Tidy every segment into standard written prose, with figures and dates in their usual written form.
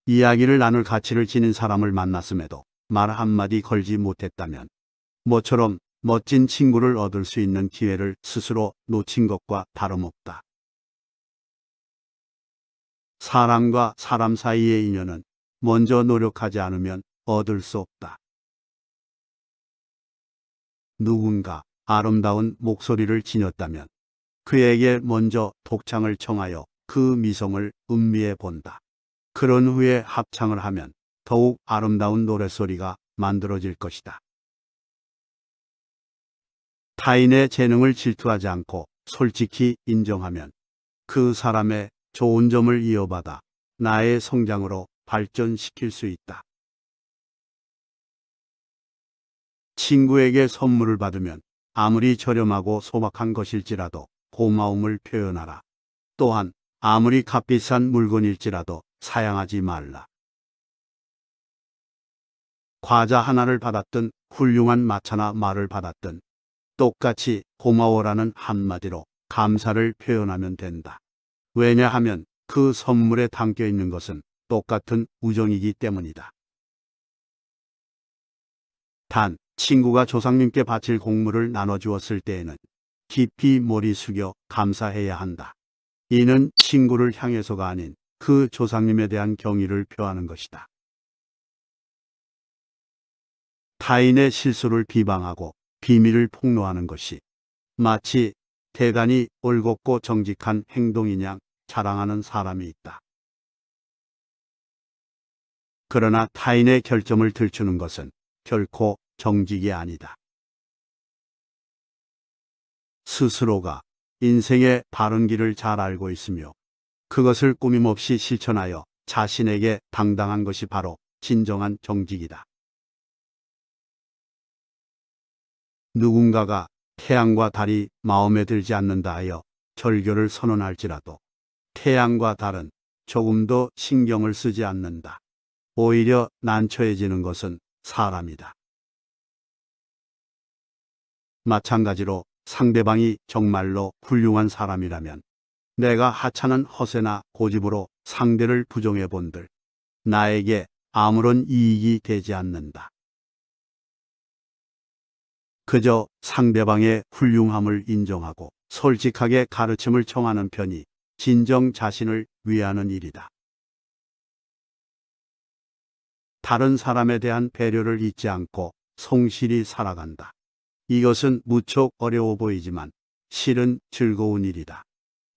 이야기를 나눌 가치를 지닌 사람을 만났음에도 말 한마디 걸지 못했다면 모처럼 멋진 친구를 얻을 수 있는 기회를 스스로 놓친 것과 다름없다. 사람과 사람 사이의 인연은 먼저 노력하지 않으면 얻을 수 없다. 누군가 아름다운 목소리를 지녔다면 그에게 먼저 독창을 청하여 그 미성을 음미해 본다. 그런 후에 합창을 하면 더욱 아름다운 노랫소리가 만들어질 것이다. 타인의 재능을 질투하지 않고 솔직히 인정하면 그 사람의 좋은 점을 이어받아 나의 성장으로 발전시킬 수 있다. 친구에게 선물을 받으면 아무리 저렴하고 소박한 것일지라도 고마움을 표현하라. 또한 아무리 값비싼 물건일지라도 사양하지 말라. 과자 하나를 받았든 훌륭한 마차나 말을 받았든 똑같이 고마워라는 한마디로 감사를 표현하면 된다. 왜냐하면 그 선물에 담겨 있는 것은 똑같은 우정이기 때문이다. 단, 친구가 조상님께 바칠 곡물을 나눠주었을 때에는 깊이 머리 숙여 감사해야 한다. 이는 친구를 향해서가 아닌 그 조상님에 대한 경의를 표하는 것이다. 타인의 실수를 비방하고 비밀을 폭로하는 것이 마치 대단히 올곧고 정직한 행동인 양 자랑하는 사람이 있다. 그러나 타인의 결점을 들추는 것은 결코 정직이 아니다. 스스로가 인생의 바른 길을 잘 알고 있으며 그것을 꾸밈없이 실천하여 자신에게 당당한 것이 바로 진정한 정직이다. 누군가가 태양과 달이 마음에 들지 않는다 하여 절교를 선언할지라도 태양과 달은 조금도 신경을 쓰지 않는다. 오히려 난처해지는 것은 사람이다. 마찬가지로 상대방이 정말로 훌륭한 사람이라면 내가 하찮은 허세나 고집으로 상대를 부정해 본들 나에게 아무런 이익이 되지 않는다. 그저 상대방의 훌륭함을 인정하고 솔직하게 가르침을 청하는 편이 진정 자신을 위하는 일이다. 다른 사람에 대한 배려를 잊지 않고 성실히 살아간다. 이것은 무척 어려워 보이지만 실은 즐거운 일이다.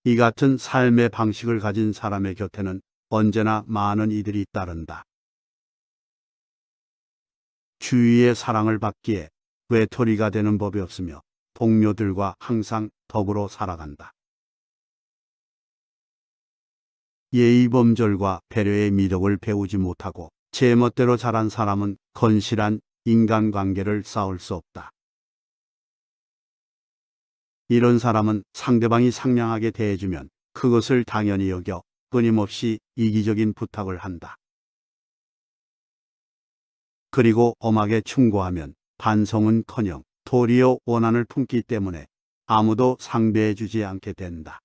이 같은 삶의 방식을 가진 사람의 곁에는 언제나 많은 이들이 따른다. 주위의 사랑을 받기에 외톨이가 되는 법이 없으며 동료들과 항상 더불어 살아간다. 예의범절과 배려의 미덕을 배우지 못하고 제멋대로 자란 사람은 건실한 인간관계를 쌓을 수 없다. 이런 사람은 상대방이 상냥하게 대해주면 그것을 당연히 여겨 끊임없이 이기적인 부탁을 한다. 그리고 엄하게 충고하면 반성은커녕 도리어 원한을 품기 때문에 아무도 상대해주지 않게 된다.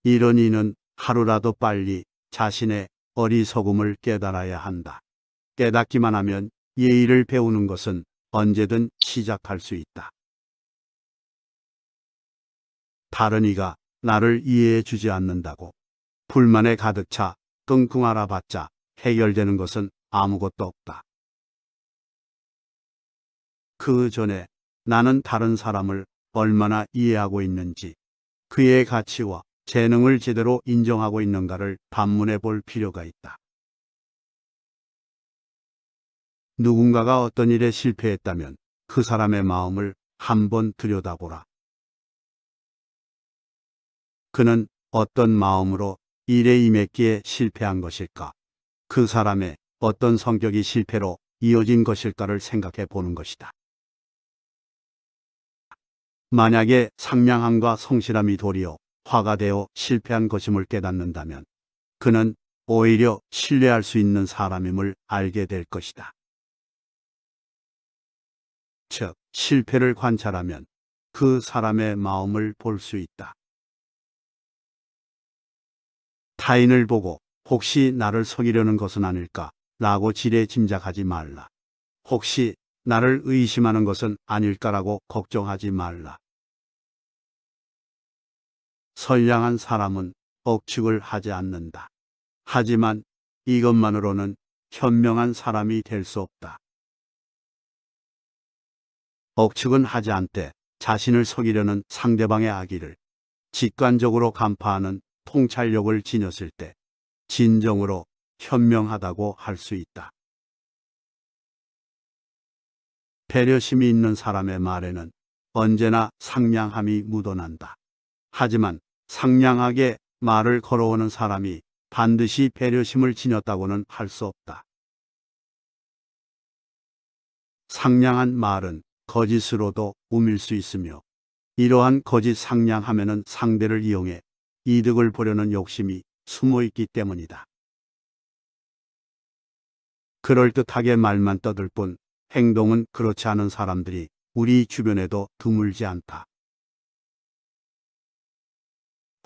이런 이는 하루라도 빨리 자신의 어리석음을 깨달아야 한다. 깨닫기만 하면 예의를 배우는 것은 언제든 시작할 수 있다. 다른 이가 나를 이해해 주지 않는다고 불만에 가득 차 끙끙 앓아봤자 해결되는 것은 아무것도 없다. 그 전에 나는 다른 사람을 얼마나 이해하고 있는지, 그의 가치와 재능을 제대로 인정하고 있는가를 반문해 볼 필요가 있다. 누군가가 어떤 일에 실패했다면 그 사람의 마음을 한번 들여다보라. 그는 어떤 마음으로 일에 임했기에 실패한 것일까? 그 사람의 어떤 성격이 실패로 이어진 것일까를 생각해 보는 것이다. 만약에 상냥함과 성실함이 도리어 화가 되어 실패한 것임을 깨닫는다면 그는 오히려 신뢰할 수 있는 사람임을 알게 될 것이다. 즉, 실패를 관찰하면 그 사람의 마음을 볼 수 있다. 타인을 보고 혹시 나를 속이려는 것은 아닐까? 라고 지레 짐작하지 말라. 혹시 나를 의심하는 것은 아닐까라고 걱정하지 말라. 선량한 사람은 억측을 하지 않는다. 하지만 이것만으로는 현명한 사람이 될 수 없다. 억측은 하지 않되 자신을 속이려는 상대방의 악의를 직관적으로 간파하는 통찰력을 지녔을 때 진정으로 현명하다고 할 수 있다. 배려심이 있는 사람의 말에는 언제나 상냥함이 묻어난다. 하지만 상냥하게 말을 걸어오는 사람이 반드시 배려심을 지녔다고는 할 수 없다. 상냥한 말은 거짓으로도 우밀 수 있으며 이러한 거짓 상냥함에는 상대를 이용해 이득을 보려는 욕심이 숨어 있기 때문이다. 그럴듯하게 말만 떠들 뿐 행동은 그렇지 않은 사람들이 우리 주변에도 드물지 않다.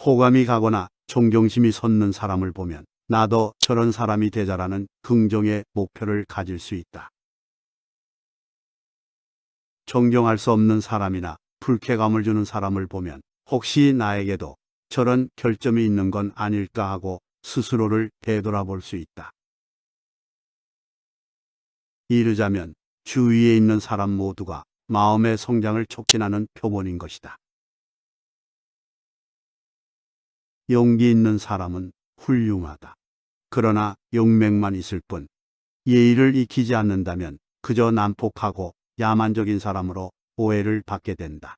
호감이 가거나 존경심이 솟는 사람을 보면 나도 저런 사람이 되자라는 긍정의 목표를 가질 수 있다. 존경할 수 없는 사람이나 불쾌감을 주는 사람을 보면 혹시 나에게도 저런 결점이 있는 건 아닐까 하고 스스로를 되돌아볼 수 있다. 이르자면 주위에 있는 사람 모두가 마음의 성장을 촉진하는 표본인 것이다. 용기 있는 사람은 훌륭하다. 그러나 용맹만 있을 뿐 예의를 익히지 않는다면 그저 난폭하고 야만적인 사람으로 오해를 받게 된다.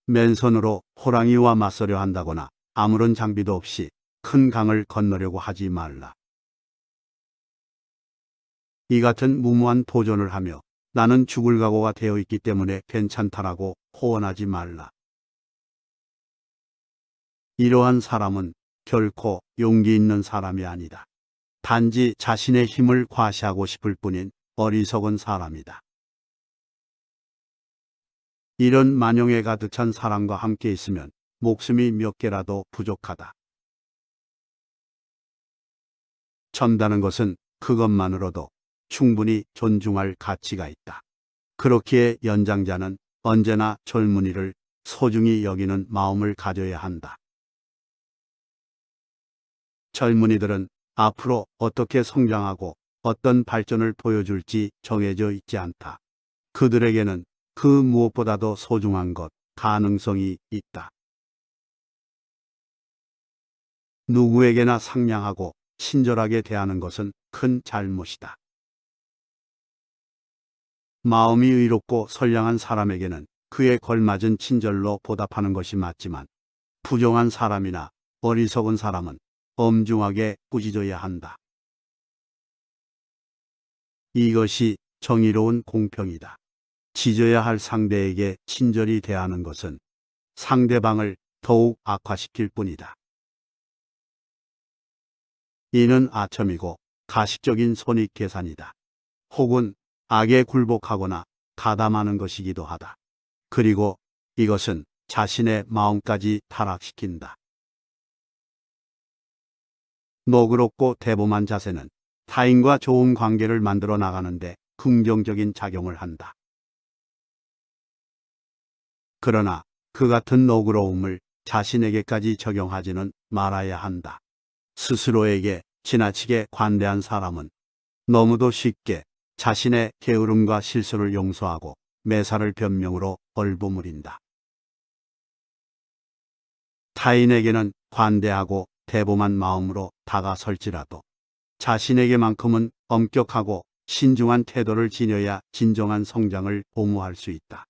맨손으로 호랑이와 맞서려 한다거나 아무런 장비도 없이 큰 강을 건너려고 하지 말라. 이 같은 무모한 도전을 하며 나는 죽을 각오가 되어 있기 때문에 괜찮다라고 호언하지 말라. 이러한 사람은 결코 용기 있는 사람이 아니다. 단지 자신의 힘을 과시하고 싶을 뿐인 어리석은 사람이다. 이런 만용에 가득 찬 사람과 함께 있으면 목숨이 몇 개라도 부족하다. 젊다는 것은 그것만으로도 충분히 존중할 가치가 있다. 그렇기에 연장자는 언제나 젊은이를 소중히 여기는 마음을 가져야 한다. 젊은이들은 앞으로 어떻게 성장하고 어떤 발전을 보여줄지 정해져 있지 않다. 그들에게는 그 무엇보다도 소중한 것, 가능성이 있다. 누구에게나 상냥하고 친절하게 대하는 것은 큰 잘못이다. 마음이 의롭고 선량한 사람에게는 그에 걸맞은 친절로 보답하는 것이 맞지만 부정한 사람이나 어리석은 사람은 엄중하게 꾸짖어야 한다. 이것이 정의로운 공평이다. 짖어야 할 상대에게 친절히 대하는 것은 상대방을 더욱 악화시킬 뿐이다. 이는 아첨이고 가식적인 손익계산이다. 혹은 악에 굴복하거나 가담하는 것이기도 하다. 그리고 이것은 자신의 마음까지 타락시킨다. 너그럽고 대범한 자세는 타인과 좋은 관계를 만들어 나가는데 긍정적인 작용을 한다. 그러나 그 같은 너그러움을 자신에게까지 적용하지는 말아야 한다. 스스로에게 지나치게 관대한 사람은 너무도 쉽게 자신의 게으름과 실수를 용서하고 매사를 변명으로 얼버무린다. 타인에게는 관대하고 대범한 마음으로 다가설지라도 자신에게만큼은 엄격하고 신중한 태도를 지녀야 진정한 성장을 도모할 수 있다.